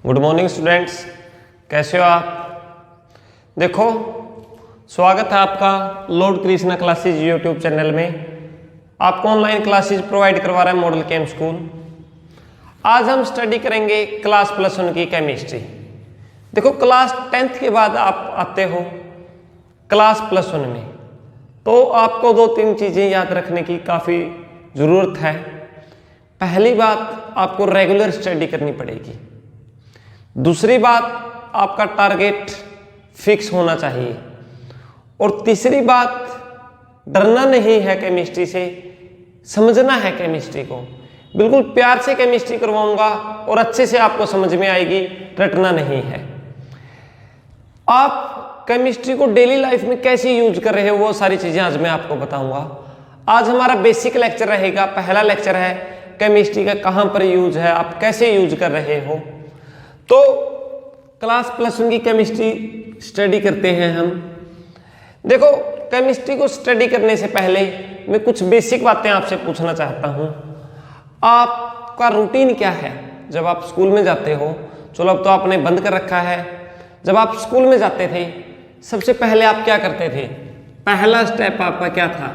Good morning students, कैसे हो आप। देखो, स्वागत है आपका Lord Krishna classes YouTube channel में। आपको ऑनलाइन क्लासेज प्रोवाइड करवा रहा है मॉडल केम स्कूल। आज हम स्टडी करेंगे क्लास +1 की केमिस्ट्री। देखो, क्लास 10th के बाद आप आते हो क्लास +1 में, तो आपको 2-3 चीज़ें याद रखने की काफ़ी ज़रूरत है। पहली बात, आपको रेगुलर स्टडी करनी पड़ेगी। दूसरी बात, आपका टारगेट फिक्स होना चाहिए। और तीसरी बात, डरना नहीं है केमिस्ट्री से, समझना है केमिस्ट्री को। बिल्कुल प्यार से केमिस्ट्री करवाऊंगा और अच्छे से आपको समझ में आएगी, रटना नहीं है। आप केमिस्ट्री को डेली लाइफ में कैसे यूज कर रहे हो, वो सारी चीज़ें आज मैं आपको बताऊंगा। आज हमारा बेसिक लेक्चर रहेगा, पहला लेक्चर है केमिस्ट्री का कहाँ पर यूज है, आप कैसे यूज कर रहे हो। तो क्लास +1 की केमिस्ट्री स्टडी करते हैं हम। देखो, केमिस्ट्री को स्टडी करने से पहले मैं कुछ बेसिक बातें आपसे पूछना चाहता हूँ। आपका रूटीन क्या है जब आप स्कूल में जाते हो? चलो, अब तो आपने बंद कर रखा है। जब आप स्कूल में जाते थे, सबसे पहले आप क्या करते थे? पहला स्टेप आपका क्या था?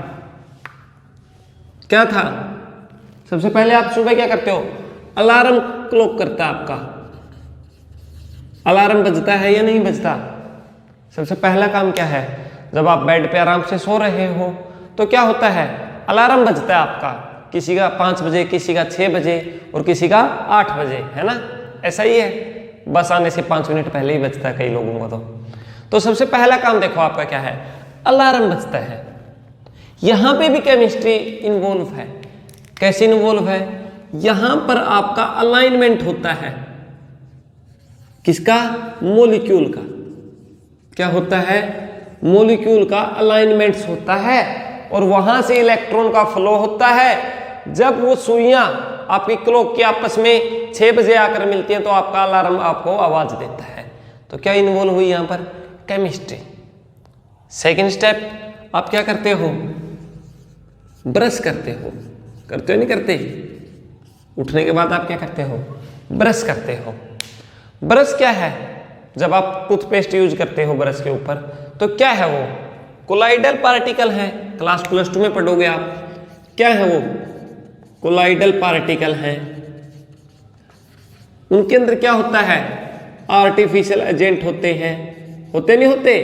क्या था? सबसे पहले आप सुबह क्या करते हो? अलार्म क्लॉक करता है आपका। अलार्म बजता है या नहीं बजता? सबसे पहला काम क्या है? जब आप बेड पे आराम से सो रहे हो तो क्या होता है? अलार्म बजता है आपका। किसी का 5 बजे, किसी का 6 बजे और किसी का 8 बजे, है ना? ऐसा ही है, बस आने से 5 मिनट पहले ही बजता है कई लोगों का। तो सबसे पहला काम देखो आपका क्या है? अलार्म बजता है। यहां पे भी केमिस्ट्री इन्वॉल्व है। कैसे इन्वॉल्व है? यहां पर आपका अलाइनमेंट होता है। किसका? मॉलिक्यूल का। क्या होता है? मॉलिक्यूल का अलाइनमेंट्स होता है और वहां से इलेक्ट्रॉन का फ्लो होता है। जब वो सुइयां आपकी क्लॉक के आपस में 6 बजे आकर मिलती हैं तो आपका अलार्म आपको आवाज देता है। तो क्या इन्वॉल्व हुई यहां पर? केमिस्ट्री। सेकंड स्टेप, आप क्या करते हो? ब्रश करते हो। करते हो नहीं करते? उठने के बाद आप क्या करते हो? ब्रश करते हो। ब्रश क्या है? जब आप टूथपेस्ट यूज करते हो ब्रश के ऊपर, तो क्या है वो? कोलाइडल पार्टिकल है। क्लास +2 में पढ़ोगे आप। क्या है वो? कोलाइडल पार्टिकल है। उनके अंदर क्या होता है? आर्टिफिशियल एजेंट होते हैं। होते नहीं होते?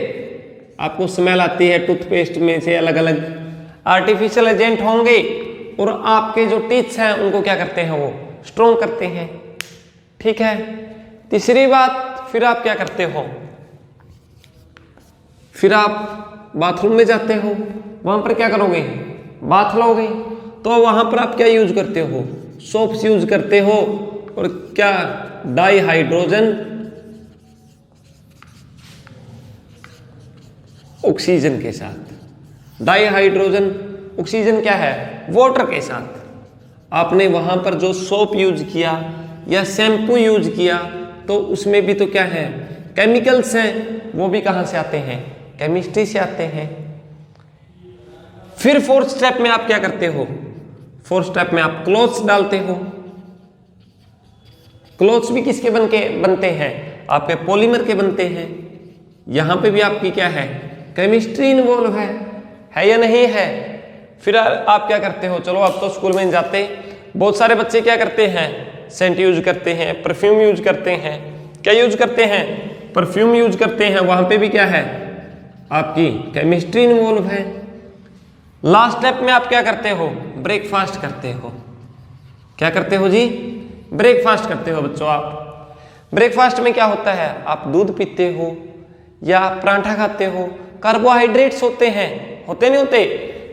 आपको स्मेल आती है टूथपेस्ट में से, अलग अलग आर्टिफिशियल एजेंट होंगे और आपके जो टीथ्स हैं उनको क्या करते हैं? वो स्ट्रॉन्ग करते हैं। ठीक है। तीसरी बात, फिर आप क्या करते हो? फिर आप बाथरूम में जाते हो। वहां पर क्या करोगे? बाथ लोगे। तो वहां पर आप क्या यूज करते हो? सोप्स यूज करते हो। और क्या? डाइहाइड्रोजन ऑक्सीजन के साथ। डाइहाइड्रोजन ऑक्सीजन क्या है? वाटर के साथ। आपने वहां पर जो सोप यूज किया या शैम्पू यूज किया, तो उसमें भी तो क्या है? केमिकल्स हैं। वो भी कहां से आते हैं? केमिस्ट्री से आते हैं। फिर 4th स्टेप में आप क्या करते हो? 4th स्टेप में आप क्लोथ्स डालते हो। क्लोथ्स भी किसके बनते हैं? आपके पॉलीमर के बनते हैं। यहां पे भी आपकी क्या है? केमिस्ट्री इन्वॉल्व है या नहीं है? फिर आप क्या करते हो? चलो, अब तो स्कूल में जाते, बहुत सारे बच्चे क्या करते हैं? सेंट यूज करते हैं, परफ्यूम यूज करते हैं। क्या यूज करते हैं? परफ्यूम यूज करते हैं। वहां पे भी क्या है? आपकी केमिस्ट्री इन्वॉल्व है। लास्ट स्टेप में आप क्या करते हो? ब्रेकफास्ट करते हो। क्या करते हो जी? ब्रेकफास्ट करते हो बच्चों आप। ब्रेकफास्ट में क्या होता है? आप दूध पीते हो या पराठा खाते हो। कार्बोहाइड्रेट्स होते हैं, होते नहीं होते?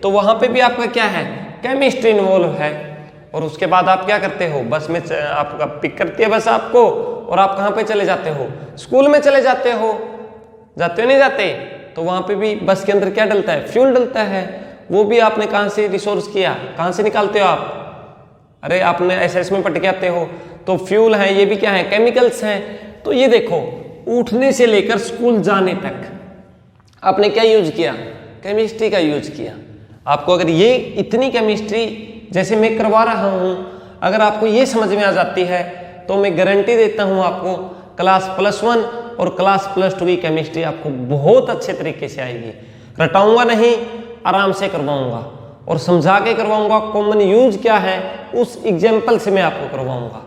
तो वहां पे भी आपका क्या है? केमिस्ट्री इन्वॉल्व है। और उसके बाद आप क्या करते हो? बस में आपका पिक करती है बस आपको, और आप कहाँ पे चले जाते हो? स्कूल में चले जाते हो। जाते हो नहीं जाते? तो वहां पे भी बस के अंदर क्या डलता है? फ्यूल डलता है। वो भी आपने कहाँ से रिसोर्स किया? कहाँ से निकालते हो आप? अरे, आपने SS में पढ़ के आते हो। तो फ्यूल है, ये भी क्या है? केमिकल्स हैं। तो ये देखो, उठने से लेकर स्कूल जाने तक आपने क्या यूज किया? केमिस्ट्री का यूज किया। आपको अगर ये इतनी केमिस्ट्री जैसे मैं करवा रहा हूं, अगर आपको ये समझ में आ जाती है तो मैं गारंटी देता हूं आपको क्लास +1 और क्लास +2 की केमिस्ट्री आपको बहुत अच्छे तरीके से आएगी। रटाऊंगा नहीं, आराम से करवाऊंगा और समझा के करवाऊंगा। कॉमन यूज क्या है उस एग्जाम्पल से मैं आपको करवाऊंगा।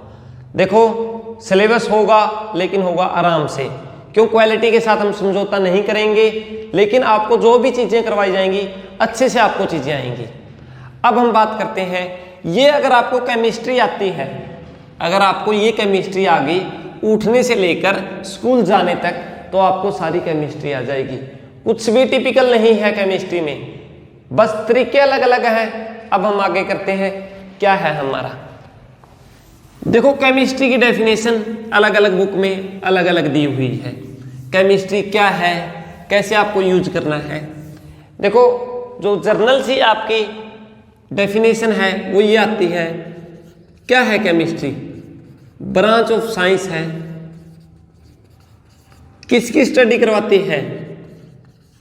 देखो सिलेबस होगा, लेकिन होगा आराम से, क्यों क्वालिटी के साथ हम समझौता नहीं करेंगे, लेकिन आपको जो भी चीज़ें करवाई जाएंगी अच्छे से आपको चीज़ें आएंगी। अब हम बात करते हैं, ये अगर आपको केमिस्ट्री आती है, अगर आपको ये केमिस्ट्री आ गई उठने से लेकर स्कूल जाने तक, तो आपको सारी केमिस्ट्री आ जाएगी। कुछ भी टिपिकल नहीं है केमिस्ट्री में, बस तरीके अलग अलग हैं। अब हम आगे करते हैं, क्या है हमारा। देखो केमिस्ट्री की डेफिनेशन अलग अलग बुक में अलग अलग दी हुई है। केमिस्ट्री क्या है, कैसे आपको यूज करना है। देखो जो जर्नल से आपकी डेफिनेशन है वो ये आती है, क्या है केमिस्ट्री, ब्रांच ऑफ साइंस है। किसकी स्टडी करवाती है,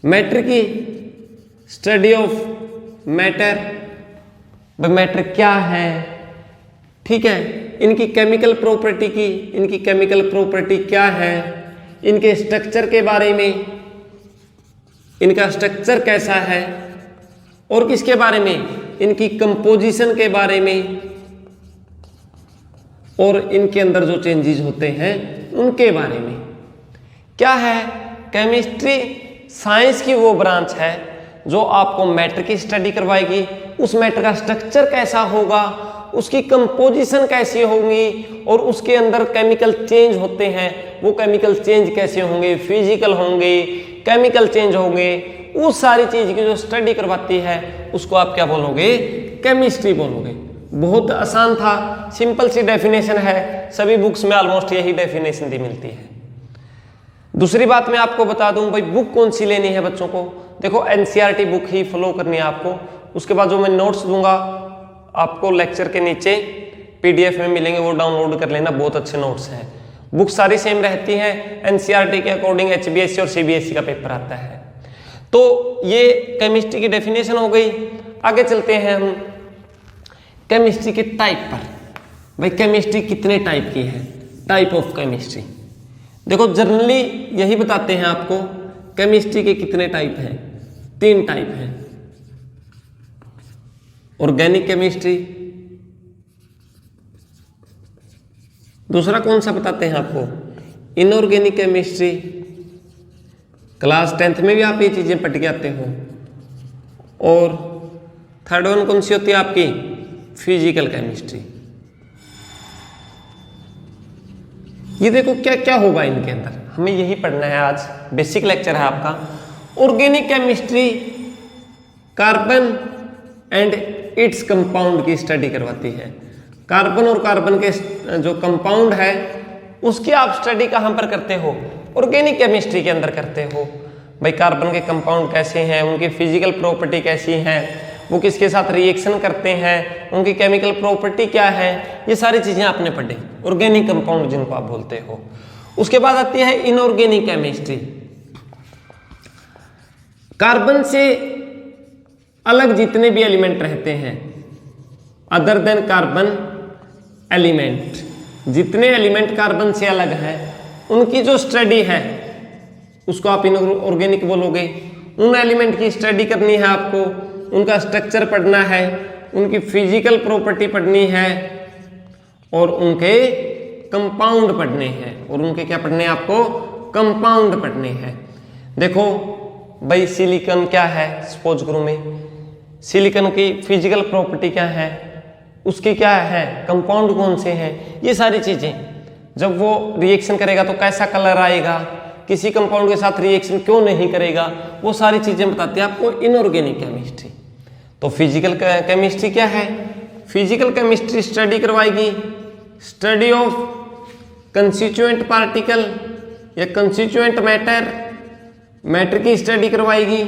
मैटर की, स्टडी ऑफ मैटर। मैटर क्या है, ठीक है, इनकी केमिकल प्रॉपर्टी की, इनकी केमिकल प्रॉपर्टी क्या है, इनके स्ट्रक्चर के बारे में, इनका स्ट्रक्चर कैसा है, और किसके बारे में, इनकी कंपोजिशन के बारे में, और इनके अंदर जो चेंजेस होते हैं उनके बारे में। क्या है केमिस्ट्री, साइंस की वो ब्रांच है जो आपको मैटर की स्टडी करवाएगी, उस मैटर का स्ट्रक्चर कैसा होगा, उसकी कंपोजिशन कैसी होगी, और उसके अंदर केमिकल चेंज होते हैं, वो केमिकल चेंज कैसे होंगे, फिजिकल होंगे, केमिकल चेंज होंगे, उस सारी चीज की जो स्टडी करवाती है उसको आप क्या बोलोगे, केमिस्ट्री बोलोगे। बहुत आसान था, सिंपल सी डेफिनेशन है, सभी बुक्स में ऑलमोस्ट यही डेफिनेशन दी मिलती है। दूसरी बात मैं आपको बता दूं भाई, बुक कौन सी लेनी है बच्चों को। देखो एनसीईआरटी बुक ही फॉलो करनी है आपको। उसके बाद जो मैं नोट्स दूंगा आपको लेक्चर के नीचे पीडीएफ में मिलेंगे, वो डाउनलोड कर लेना, बहुत अच्छे नोट्स हैं। बुक सारी सेम रहती हैं, एनसीईआरटी के अकॉर्डिंग एचबीएससी और सीबीएसई का पेपर आता है। तो ये केमिस्ट्री की डेफिनेशन हो गई। आगे चलते हैं हम केमिस्ट्री के टाइप पर। भाई केमिस्ट्री कितने टाइप की है, टाइप ऑफ केमिस्ट्री। देखो जनरली यही बताते हैं आपको, केमिस्ट्री के कितने टाइप हैं, 3 टाइप हैं। ऑर्गेनिक केमिस्ट्री, दूसरा कौन सा बताते हैं आपको, इनऑर्गेनिक केमिस्ट्री। क्लास 10th में भी आप ये चीजें पढ़ के आते हो। और थर्ड वन कौन सी होती है आपकी, फिजिकल केमिस्ट्री। ये देखो क्या क्या होगा इनके अंदर, हमें यही पढ़ना है आज, बेसिक लेक्चर है आपका। Organic chemistry carbon and its compound की स्टडी करवाती है। कार्बन और कार्बन के जो कंपाउंड है उसकी आप स्टडी कहाँ पर करते हो, ऑर्गेनिक केमिस्ट्री के अंदर करते हो। भाई कार्बन के कंपाउंड कैसे हैं, उनकी फिजिकल प्रॉपर्टी कैसी है, वो किसके साथ रिएक्शन करते हैं, उनकी केमिकल प्रॉपर्टी क्या है, ये सारी चीजें आपने पढ़ी, ऑर्गेनिक कंपाउंड जिनको आप बोलते हो। उसके बाद आती है इनऑर्गेनिक केमिस्ट्री। कार्बन से अलग जितने भी एलिमेंट रहते हैं, अदर देन कार्बन एलिमेंट, जितने एलिमेंट कार्बन से अलग हैं उनकी जो स्टडी है उसको आप इनऑर्गेनिक बोलोगे। उन एलिमेंट की स्टडी करनी है आपको, उनका स्ट्रक्चर पढ़ना है, उनकी फिजिकल प्रॉपर्टी पढ़नी है, और उनके कंपाउंड पढ़ने हैं। और उनके क्या पढ़ने हैं आपको, कंपाउंड पढ़ने हैं। देखो भाई सिलिकॉन क्या है, सपोज करो मैं, सिलिकॉन की फिजिकल प्रॉपर्टी क्या है, उसके क्या है, कंपाउंड कौन से हैं, ये सारी चीजें। जब वो रिएक्शन करेगा तो कैसा कलर आएगा, किसी कंपाउंड के साथ रिएक्शन क्यों नहीं करेगा, वो सारी चीजें बताते हैं आपको इनऑर्गेनिक केमिस्ट्री। तो फिजिकल केमिस्ट्री क्या है, फिजिकल केमिस्ट्री स्टडी करवाएगी स्टडी ऑफ कंस्टिट्यूएंट पार्टिकल या कंस्टिट्यूएंट मैटर, मैटर की स्टडी करवाएगी।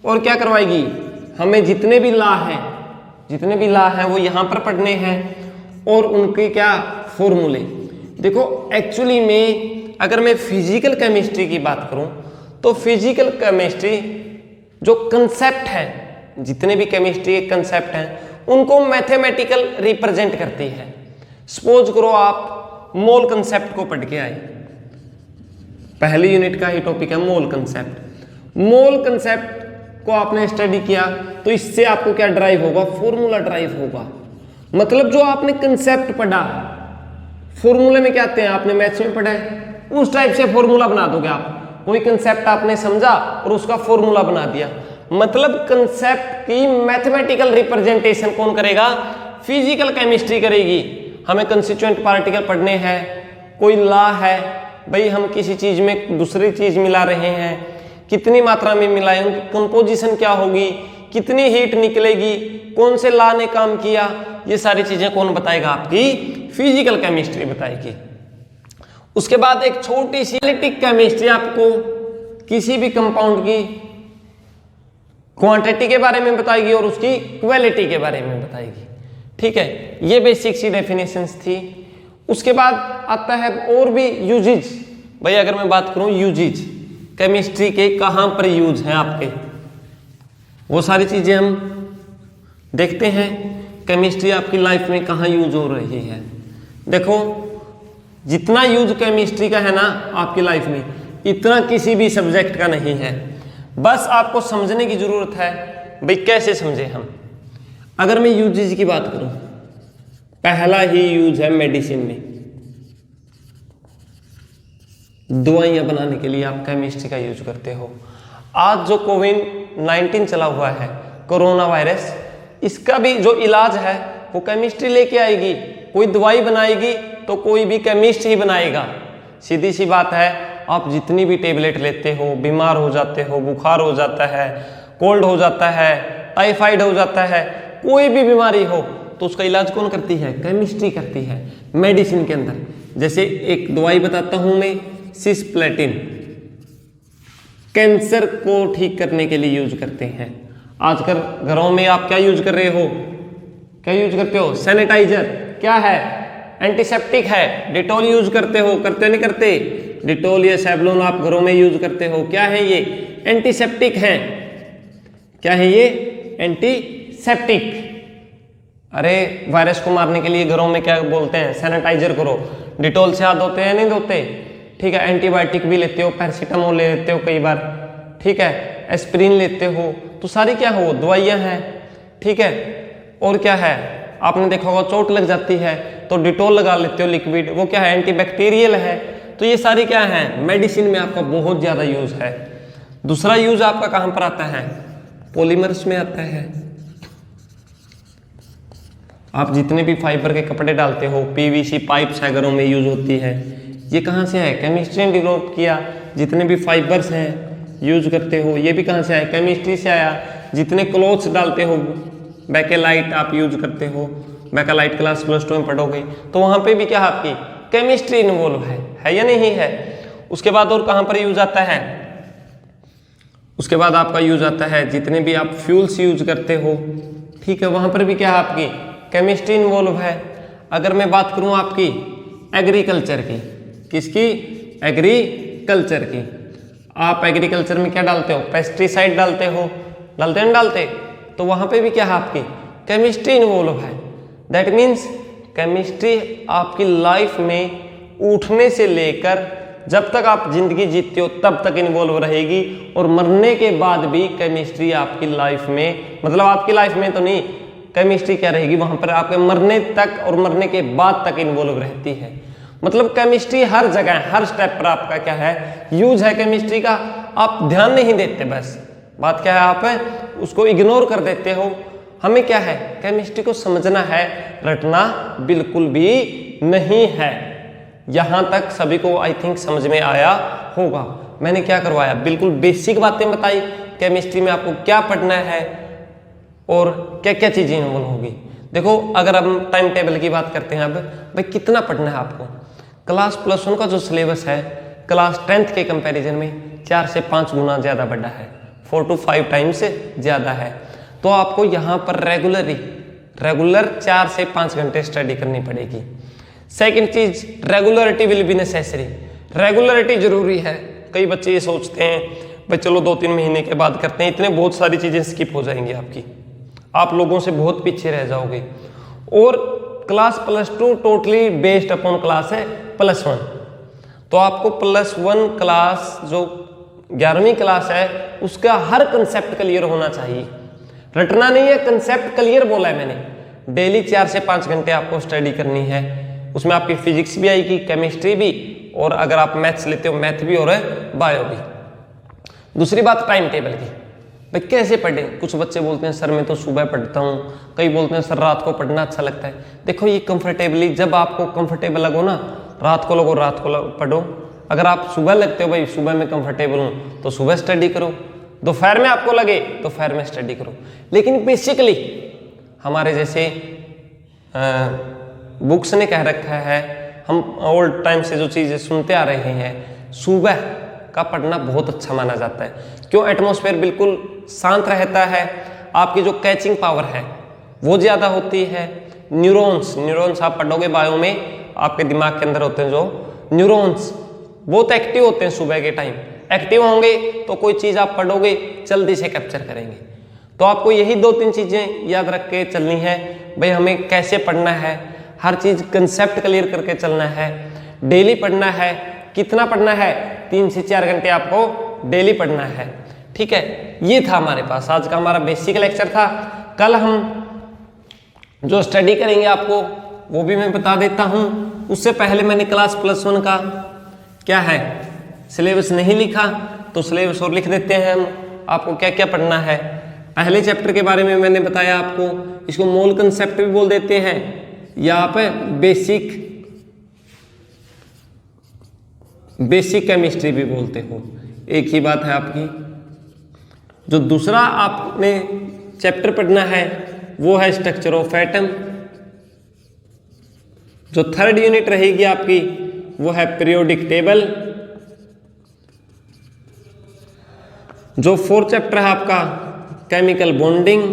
और क्या करवाएगी, हमें जितने भी लॉ हैं, जितने भी लॉ हैं वो यहाँ पर पढ़ने हैं, और उनके क्या फॉर्मूले। देखो एक्चुअली में अगर मैं फिजिकल केमिस्ट्री की बात करूं तो फिजिकल केमिस्ट्री जो कंसेप्ट है, जितने भी केमिस्ट्री के कंसेप्ट हैं उनको मैथमेटिकल रिप्रेजेंट करती है। सपोज करो आप मोल कंसेप्ट को पढ़ के आए, पहली यूनिट का ही टॉपिक है मोल कंसेप्ट। मोल कंसेप्ट को आपने स्टडी किया तो इससे आपको क्या ड्राइव होगा, फॉर्मूला ड्राइव होगा। मतलब जो आपने कंसेप्ट पढ़ा, फॉर्मूले में क्या आते हैं, आपने मैथ्स में पढ़ा है, उस टाइप से फॉर्मूला बना दोगे आप। कोई कंसेप्ट आपने समझा और उसका फॉर्मूला बना दिया। मतलब कंसेप्ट की मैथमेटिकल रिप्रेजेंटेशन कौन करेगा, फिजिकल केमिस्ट्री करेगी। हमें कंस्टिट्यूएंट पार्टिकल पढ़ने हैं, कोई लॉ है भाई, हम किसी चीज में दूसरी चीज मिला रहे हैं, कितनी मात्रा में मिलाएं, उनकी कंपोजिशन क्या होगी, कितनी हीट निकलेगी, कौन से लॉ ने काम किया, ये सारी चीजें कौन बताएगा, आपकी फिजिकल केमिस्ट्री बताएगी। उसके बाद एक छोटी सी एनालिटिक केमिस्ट्री आपको किसी भी कंपाउंड की क्वांटिटी के बारे में बताएगी और उसकी क्वालिटी के बारे में बताएगी। ठीक है, ये बेसिक सी डेफिनेशंस थी। उसके बाद आता है और भी यूजेज। भाई अगर मैं बात करूं यूजेज, केमिस्ट्री के कहां पर यूज हैं आपके, वो सारी चीजें हम देखते हैं। केमिस्ट्री आपकी लाइफ में कहां यूज हो रही है। देखो जितना यूज केमिस्ट्री का है ना आपकी लाइफ में, इतना किसी भी सब्जेक्ट का नहीं है। बस आपको समझने की जरूरत है भाई कैसे समझे हम। अगर मैं यूजेज की बात करूं, पहला ही यूज है मेडिसिन में, दवाइयां बनाने के लिए आप केमिस्ट्री का यूज करते हो। आज जो कोविड-19 चला हुआ है, कोरोना वायरस, इसका भी जो इलाज है वो केमिस्ट्री लेके आएगी। कोई दवाई बनाएगी तो कोई भी केमिस्ट ही बनाएगा। सीधी सी बात है, आप जितनी भी टेबलेट लेते हो, बीमार हो जाते हो, बुखार हो जाता है, कोल्ड हो जाता है, टाइफाइड हो जाता है, कोई भी बीमारी हो तो उसका इलाज कौन करती है, केमिस्ट्री करती है मेडिसिन के अंदर। जैसे एक दवाई बताता हूं मैं, सिस्प्लेटिन, कैंसर को ठीक करने के लिए यूज करते हैं। आजकल घरों में आप क्या यूज कर रहे हो, क्या यूज करते हो, सैनिटाइजर, क्या है, एंटीसेप्टिक है, डिटॉल यूज करते हो, करते नहीं करते, डिटॉल या सेवलॉन आप घरों में यूज करते हो। क्या है ये, एंटीसेप्टिक है। क्या है ये, एंटीसेप्टिक। अरे वायरस को मारने के लिए घरों में क्या बोलते हैं, सैनिटाइजर करो। डिटॉल से हाथ धोते हैं, नहीं धोते, ठीक है। एंटीबायोटिक भी लेते हो, पैरासीटामोल ले लेते हो कई बार, ठीक है, एस्पिरिन लेते हो, तो सारी क्या हो, दवाइयां हैं, ठीक है। और क्या है, आपने देखा होगा चोट लग जाती है तो डिटॉल लगा लेते हो लिक्विड, वो क्या है, एंटीबैक्टीरियल है। तो ये सारी क्या है, मेडिसिन में आपका बहुत ज्यादा यूज है। दूसरा यूज आपका कहां पर आता है, पॉलीमर्स में आता है। आप जितने भी फाइबर के कपड़े डालते हो, पीवीसी पाइप्स है घरों में यूज होती है, ये कहां से है, केमिस्ट्री ने डेवलप किया। जितने भी फाइबर्स हैं यूज करते हो, ये भी कहां से आया, केमिस्ट्री से आया। जितने क्लोथ्स डालते हो, बैकेलाइट आप यूज करते हो, बैकेलाइट क्लास +2 में पढ़ोगे, तो वहां पे भी क्या है, आपकी केमिस्ट्री इन्वॉल्व है या नहीं है। उसके बाद और कहां पर यूज आता है, उसके बाद आपका यूज आता है जितने भी आप फ्यूल्स यूज करते हो, ठीक है, वहां पर भी क्या है, आपकी केमिस्ट्री इन्वॉल्व है। अगर मैं बात करूं आपकी एग्रीकल्चर की, किसकी, एग्रीकल्चर की, आप एग्रीकल्चर में क्या डालते हो, पेस्टिसाइड डालते हो, डालते हैं डालते, तो वहां पे भी क्या है, आपकी केमिस्ट्री इन्वॉल्व है। दैट मीन्स केमिस्ट्री आपकी लाइफ में उठने से लेकर जब तक आप जिंदगी जीते हो तब तक इन्वॉल्व रहेगी, और मरने के बाद भी केमिस्ट्री आपकी लाइफ में, मतलब आपकी लाइफ में तो नहीं, केमिस्ट्री क्या रहेगी वहां पर आपके मरने तक और मरने के बाद तक इन्वॉल्व रहती है। मतलब केमिस्ट्री हर जगह, हर स्टेप पर आपका क्या है, यूज है केमिस्ट्री का। आप ध्यान नहीं देते, बस बात क्या है, आप उसको इग्नोर कर देते हो। हमें क्या है, केमिस्ट्री को समझना है, रटना बिल्कुल भी नहीं है। यहां तक सभी को आई थिंक समझ में आया होगा। मैंने क्या करवाया, बिल्कुल बेसिक बातें बताई, केमिस्ट्री में आपको क्या पढ़ना है और क्या क्या चीजें इन्वॉल्व होगी। देखो अगर हम टाइम टेबल की बात करते हैं, अब भाई कितना पढ़ना है आपको। क्लास +1 का जो सिलेबस है क्लास 10th के कंपैरिजन में 4 से 5 गुना ज़्यादा बड़ा है, 4 to 5 टाइम्स ज़्यादा है। तो आपको यहाँ पर रेगुलर 4 से 5 घंटे स्टडी करनी पड़ेगी। सेकंड चीज, regularity will be necessary, regularity जरूरी है। कई बच्चे ये सोचते हैं भाई चलो 2-3 महीने के बाद करते हैं, इतने बहुत सारी चीज़ें स्किप हो जाएंगी आपकी, आप लोगों से बहुत पीछे रह जाओगे। और class +2 totally based upon class है +1, तो आपको +1 क्लास जो 11वीं क्लास है उसका हर कंसेप्ट क्लियर होना चाहिए। रटना नहीं है, कंसेप्ट क्लियर बोला है मैंने। डेली 4 से 5 घंटे आपको स्टडी करनी है। उसमें आपकी फिजिक्स भी आएगी, केमिस्ट्री भी, और अगर आप मैथ्स लेते हो मैथ भी और बायो भी। दूसरी बात टाइम टेबल की, भाई कैसे पढ़ें। कुछ बच्चे बोलते हैं सर मैं तो सुबह पढ़ता हूँ, कई बोलते हैं सर रात को पढ़ना अच्छा लगता है। देखो ये कंफर्टेबली, जब आपको कंफर्टेबल लगो ना, रात को लगो रात को पढ़ो। अगर आप सुबह लगते हो भाई सुबह में कंफर्टेबल हूँ तो सुबह स्टडी करो, दोपहर में आपको लगे तो दोपहर में स्टडी करो। लेकिन बेसिकली हमारे जैसे बुक्स ने कह रखा है, हम ओल्ड टाइम से जो चीज़ें सुनते आ रहे हैं, सुबह का पढ़ना बहुत अच्छा माना जाता है। क्यों? एटमॉस्फेयर बिल्कुल शांत रहता है, आपकी जो कैचिंग पावर है वो ज़्यादा होती है। न्यूरॉन्स आप पढ़ोगे बायो में, आपके दिमाग के अंदर होते हैं जो न्यूरॉन्स, बहुत एक्टिव होते हैं सुबह के टाइम। एक्टिव होंगे तो कोई चीज़ आप पढ़ोगे जल्दी से कैप्चर करेंगे। तो आपको यही 2-3 चीज़ें याद रख के चलनी है। भाई हमें कैसे पढ़ना है, हर चीज़ कंसेप्ट क्लियर करके चलना है। डेली पढ़ना है, कितना पढ़ना है? 3 से 4 घंटे आपको डेली पढ़ना है। ठीक है, ये था हमारे पास आज का हमारा बेसिक लेक्चर था। कल हम जो स्टडी करेंगे आपको वो भी मैं बता देता हूँ। उससे पहले मैंने क्लास +1 का क्या है सिलेबस नहीं लिखा, तो सिलेबस और लिख देते हैं हम। आपको क्या क्या पढ़ना है, पहले चैप्टर के बारे में मैंने बताया आपको, इसको मोल कंसेप्ट भी बोल देते हैं, या आप बेसिक केमिस्ट्री भी बोलते हो, एक ही बात है आपकी। जो दूसरा आपने चैप्टर पढ़ना है वो है स्ट्रक्चर ऑफ एटम। जो 3rd यूनिट रहेगी आपकी वो है पीरियोडिक टेबल। जो 4th चैप्टर है आपका केमिकल बॉन्डिंग।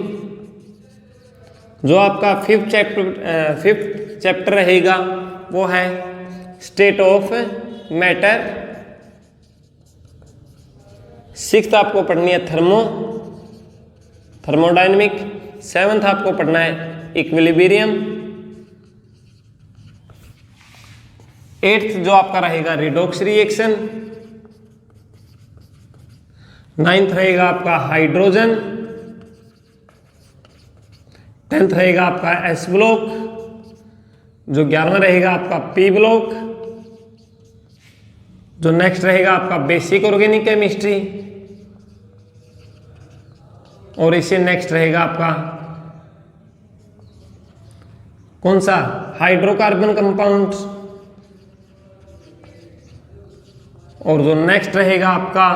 जो आपका 5th चैप्टर रहेगा वो है स्टेट ऑफ मैटर। 6th आपको पढ़नी है थर्मोडायनेमिक। 7th आपको पढ़ना है इक्विलिब्रियम। 8th जो आपका रहेगा रिडॉक्स रिएक्शन। 9th रहेगा आपका हाइड्रोजन। 10th रहेगा आपका एस ब्लॉक। जो 11वां रहेगा आपका पी ब्लॉक। जो नेक्स्ट रहेगा आपका बेसिक ऑर्गेनिक केमिस्ट्री, और इससे नेक्स्ट रहेगा आपका कौन सा? Hydrocarbon compounds. और जो नेक्स्ट रहेगा आपका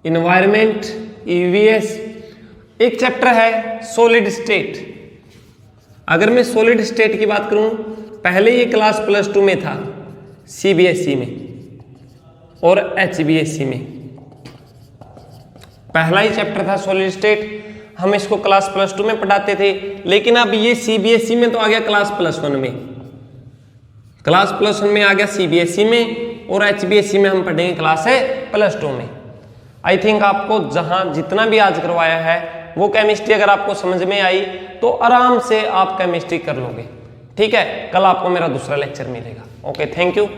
इन्वायरमेंट ईवीएस। एक चैप्टर है सॉलिड स्टेट। अगर मैं सॉलिड स्टेट की बात करूं, पहले ये क्लास +2 में था, सीबीएसई में और एचबीएसई में। पहला ही चैप्टर था सॉलिड स्टेट, हम इसको क्लास +2 में पढ़ाते थे। लेकिन अब ये सीबीएसई में तो आ गया क्लास +1 में, क्लास +1 में आ गया सीबीएसई में, और एचबीएसई में हम पढ़ेंगे क्लास +2 में। आई थिंक आपको जहां जितना भी आज करवाया है वो केमिस्ट्री अगर आपको समझ में आई तो आराम से आप केमिस्ट्री कर लोगे। ठीक है, कल आपको मेरा दूसरा लेक्चर मिलेगा। Okay, thank you.